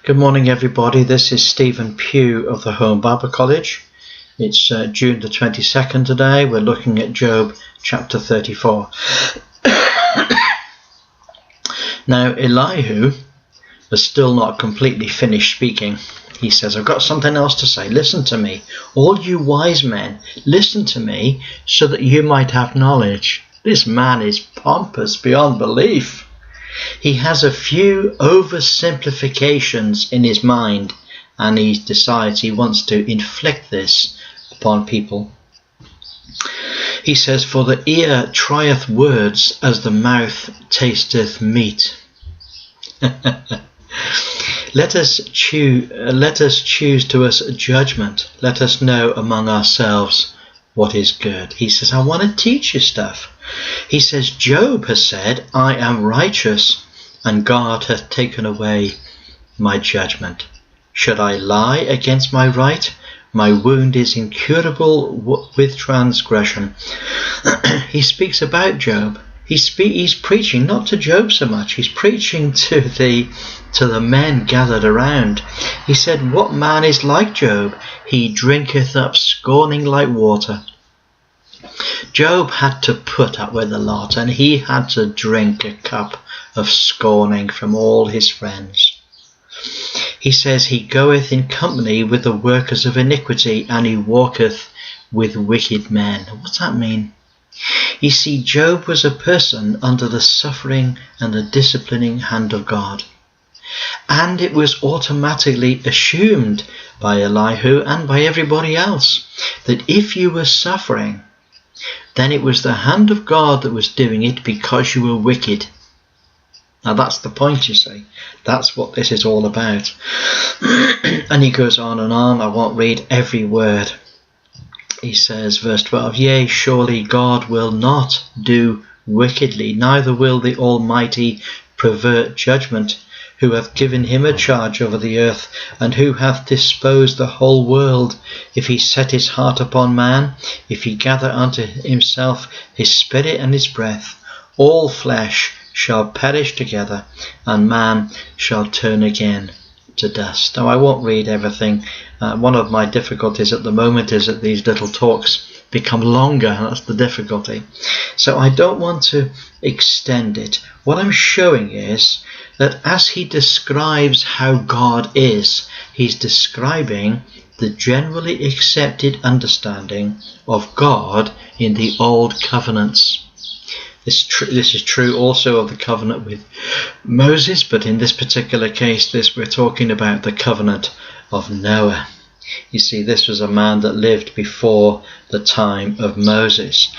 Good morning, everybody. This is Stephen Pugh of the Home Bible College. It's June the 22nd today. We're looking at Job chapter 34. Now, Elihu has still not completely finished speaking. He says, I've got something else to say. Listen to me. All you wise men, listen to me so that you might have knowledge. This man is pompous beyond belief. He has a few oversimplifications in his mind, and he decides he wants to inflict this upon people. He says, for the ear trieth words as the mouth tasteth meat. Let us choose to us judgment. Let us know among ourselves what is good. He says, I want to teach you stuff. He says, Job has said, I am righteous, and God hath taken away my judgment. Should I lie against my right? My wound is incurable with transgression. He speaks about Job. He's preaching not to Job so much. He's preaching to the men gathered around. He said, what man is like Job? He drinketh up scorning like water. Job had to put up with a lot, and he had to drink a cup of scorning from all his friends. He says he goeth in company with the workers of iniquity, and he walketh with wicked men. What's that mean? You see, Job was a person under the suffering and the disciplining hand of God. And it was automatically assumed by Elihu and by everybody else that if you were suffering, then it was the hand of God that was doing it because you were wicked. Now that's the point, you see. That's what this is all about. And he goes on and on. I won't read every word. He says, verse 12, yea, surely God will not do wickedly, neither will the Almighty pervert judgment, who hath given him a charge over the earth, and who hath disposed the whole world. If he set his heart upon man, if he gather unto himself his spirit and his breath, all flesh shall perish together, and man shall turn again to dust. Now I won't read everything. One of my difficulties at the moment is that these little talks become longer. That's the difficulty. So I don't want to extend it. What I'm showing is that as he describes how God is, he's describing the generally accepted understanding of God in the old covenants. This is true also of the covenant with Moses, but in this particular case, we're talking about the covenant of Noah. You see, this was a man that lived before the time of Moses.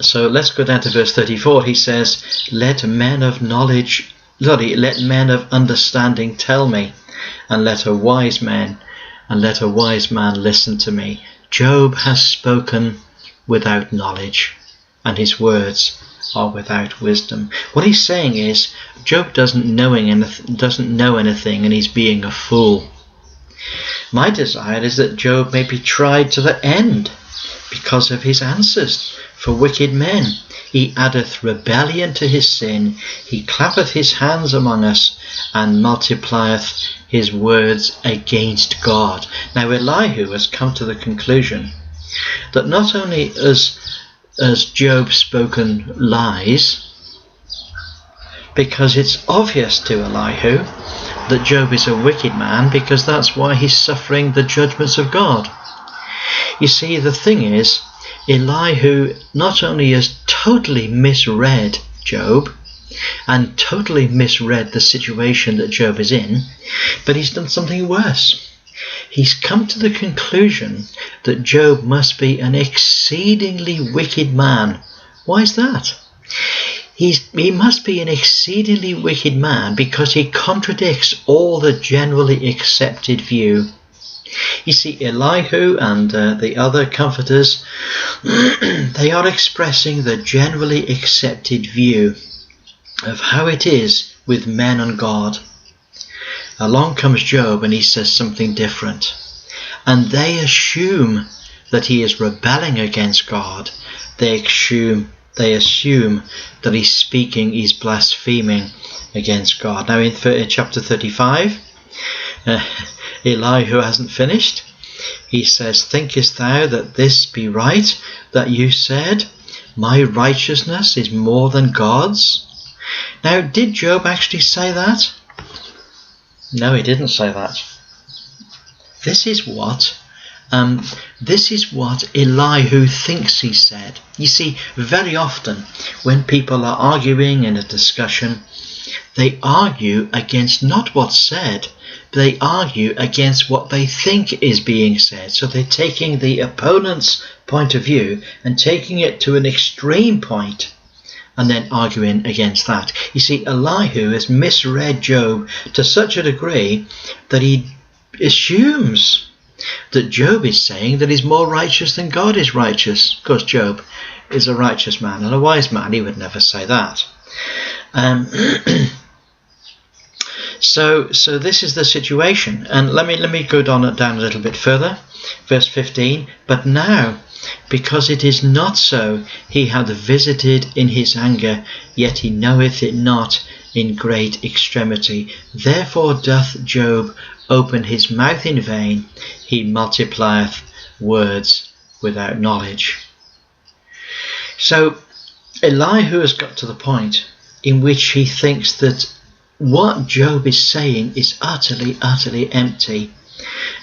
So let's go down to verse 34. He says, let men of understanding tell me, and let a wise man listen to me. Job has spoken without knowledge, and his words are without wisdom. What he's saying is, Job doesn't know anything, and he's being a fool. My desire is that Job may be tried to the end because of his answers for wicked men. He addeth rebellion to his sin, he clappeth his hands among us, and multiplieth his words against God. Now Elihu has come to the conclusion that not only has Job spoken lies, because it's obvious to Elihu that Job is a wicked man, because that's why he's suffering the judgments of God. You see, the thing is, Elihu not only has totally misread Job and totally misread the situation that Job is in, but he's done something worse. He's come to the conclusion that Job must be an exceedingly wicked man. Why is that? He must be an exceedingly wicked man because he contradicts all the generally accepted view. You see, Elihu and the other comforters, they are expressing the generally accepted view of how it is with men and God. Along comes Job and he says something different. And they assume that he is rebelling against God. They assume They assume that he's blaspheming against God. Now in chapter 35, Elihu hasn't finished. He says, "Thinkest thou that this be right, that you said, my righteousness is more than God's?" Now, did Job actually say that? No, he didn't say that. This is what Elihu thinks he said. You see, very often when people are arguing in a discussion, they argue against not what's said, they argue against what they think is being said. So they're taking the opponent's point of view and taking it to an extreme point and then arguing against that. You see, Elihu has misread Job to such a degree that he assumes that Job is saying that he's more righteous than God is righteous. Of course, Job is a righteous man and a wise man. He would never say that. So this is the situation. And let me go down a little bit further. Verse 15. "But now, because it is not so, he hath visited in his anger, yet he knoweth it not in great extremity. Therefore doth Job open his mouth in vain, he multiplieth words without knowledge." So Elihu has got to the point in which he thinks that what Job is saying is utterly, utterly empty.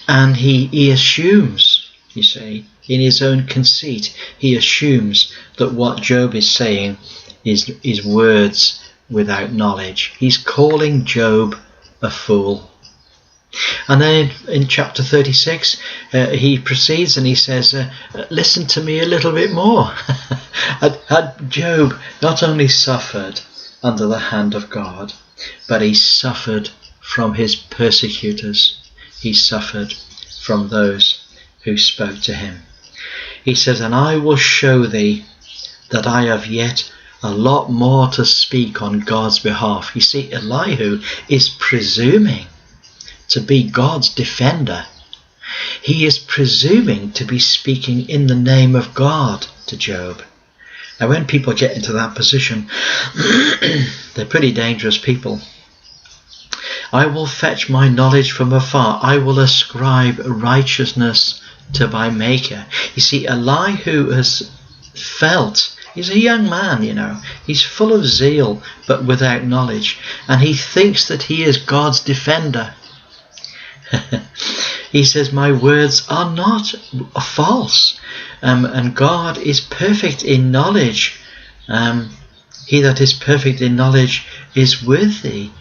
And he assumes, you see, in his own conceit, he assumes that what Job is saying is words without knowledge. He's calling Job a fool. And then in chapter 36, he proceeds and he says, "Listen to me a little bit more." Had Job not only suffered under the hand of God, but he suffered from his persecutors. He suffered from those who spoke to him. He says, "And I will show thee that I have yet a lot more to speak on God's behalf." You see, Elihu is presuming to be God's defender. He is presuming to be speaking in the name of God to Job. Now, when people get into that position, they're pretty dangerous people. "I will fetch my knowledge from afar. I will ascribe righteousness to my Maker." You see, Elihu has felt, he's a young man, you know, he's full of zeal but without knowledge, and he thinks that he is God's defender. He says, "My words are not false, and God is perfect in knowledge. He that is perfect in knowledge is with thee.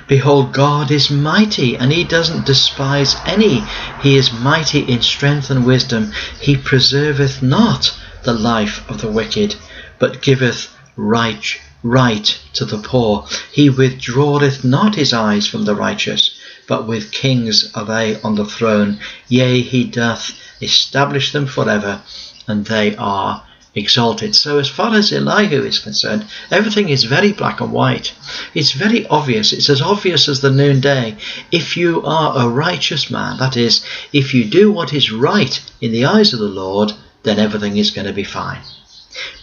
Behold, God is mighty, and he doesn't despise any. He is mighty in strength and wisdom. He preserveth not the life of the wicked, but giveth right to the poor. He withdraweth not his eyes from the righteous, but with kings are they on the throne. Yea, he doth establish them forever, and they are exalted." So as far as Elihu is concerned, everything is very black and white. It's very obvious. It's as obvious as the noonday. If you are a righteous man, that is, if you do what is right in the eyes of the Lord, then everything is going to be fine.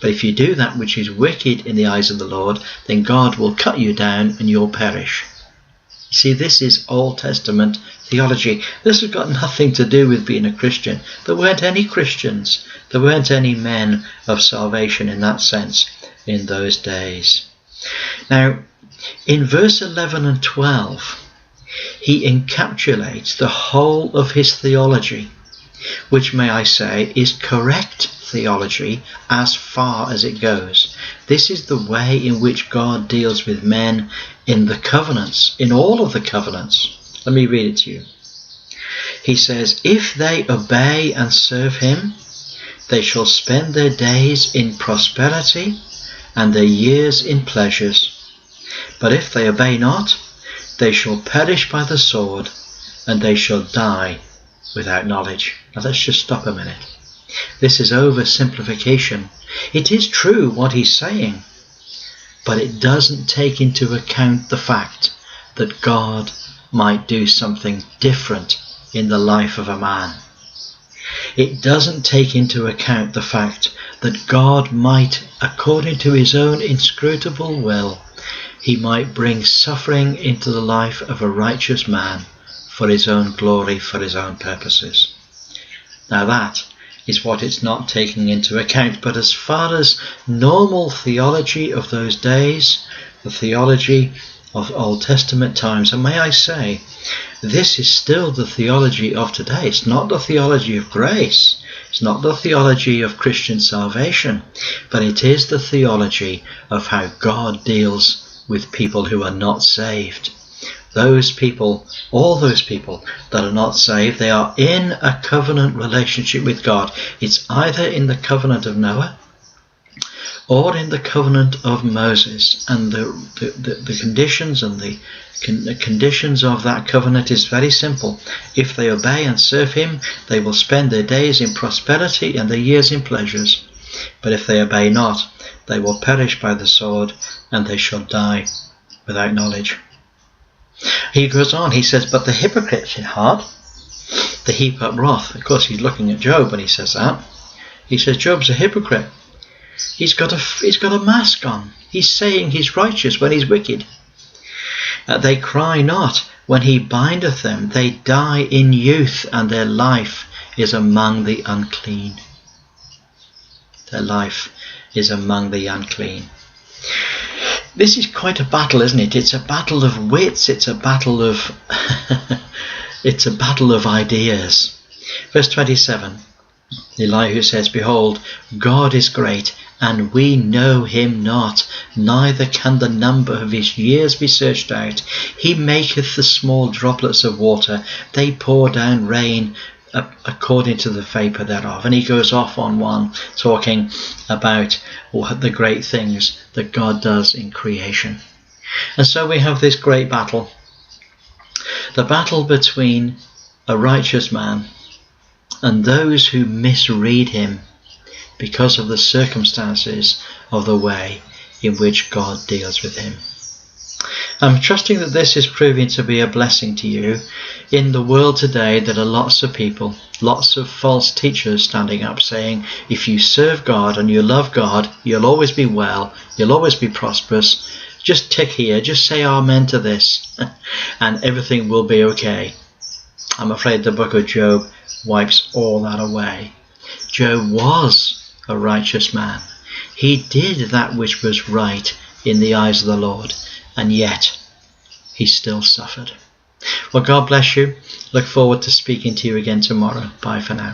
But if you do that which is wicked in the eyes of the Lord, then God will cut you down and you'll perish. You see, this is Old Testament theology. This has got nothing to do with being a Christian. There weren't any Christians. There weren't any men of salvation in that sense in those days. Now, in verse 11 and 12, he encapsulates the whole of his theology, which, may I say, is correct theology as far as it goes. This is the way in which God deals with men in the covenants, in all of the covenants. Let me read it to you. He says, "If they obey and serve him, they shall spend their days in prosperity and their years in pleasures. But if they obey not, they shall perish by the sword, and they shall die without knowledge." Now let's just stop a minute. This is oversimplification. It is true what he's saying, but it doesn't take into account the fact that God might do something different in the life of a man. It doesn't take into account the fact that God might, according to his own inscrutable will, he might bring suffering into the life of a righteous man for his own glory, for his own purposes. Now that is what it's not taking into account. But as far as normal theology of those days, the theology of Old Testament times, and may I say, this is still the theology of today. It's not the theology of grace. It's not the theology of Christian salvation, but it is the theology of how God deals with people who are not saved. Those people, all those people that are not saved, they are in a covenant relationship with God. It's either in the covenant of Noah or in the covenant of Moses. And the conditions and the conditions of that covenant is very simple. If they obey and serve him, they will spend their days in prosperity and their years in pleasures. But if they obey not, they will perish by the sword, and they shall die without knowledge. He goes on, he says, but the hypocrites in heart, they heap up wrath. Of course, he's looking at Job when he says that. He says, Job's a hypocrite. He's got a mask on. He's saying he's righteous when he's wicked. They cry not when he bindeth them. They die in youth, and their life is among the unclean. Their life is among the unclean. This is quite a battle, isn't it? It's a battle of wits. It's a battle of it's a battle of ideas. Verse 27, Elihu says, behold, God is great, and we know him not, neither can the number of his years be searched out. He maketh the small droplets of water, they pour down rain according to the vapour thereof. And he goes off on one, talking about the great things that God does in creation. And so we have this great battle, the battle between a righteous man and those who misread him because of the circumstances of the way in which God deals with him. I'm trusting that this is proving to be a blessing to you. In the world today, there are lots of people, lots of false teachers standing up saying, if you serve God and you love God, you'll always be well, you'll always be prosperous. Just tick here, just say amen to this, and everything will be okay. I'm afraid the book of Job wipes all that away. Job was a righteous man. He did that which was right in the eyes of the Lord, and yet he still suffered. Well, God bless you. Look forward to speaking to you again tomorrow. Bye for now.